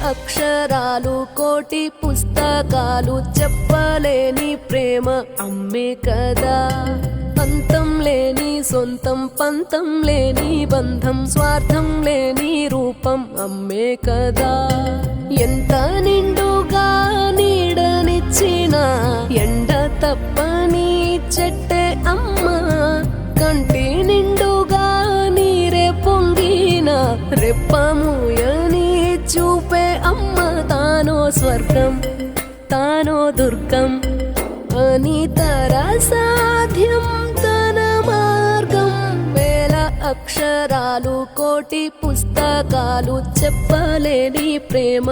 అక్షరాలు కోటి పుస్తకాలు చెప్పలేని ప్రేమ అమ్మే కదా. అంతం లేని సొంతం పంతం లేని బంధం స్వార్థం లేని రూపం అమ్మే కదా. ఎంత నిండుగా నీడనిచ్చిన ఎండ తప్పని చెట్టే అమ్మ. కంటి నిండుగా నీరే పొంగిన రెప్పముయని చూపే అమ్మ. తానో స్వర్గం తానో దుర్గం అని సాధ్యం తన మార్గం. వేల అక్షరాలు కోటి పుస్తకాలు చెప్పలేని ప్రేమ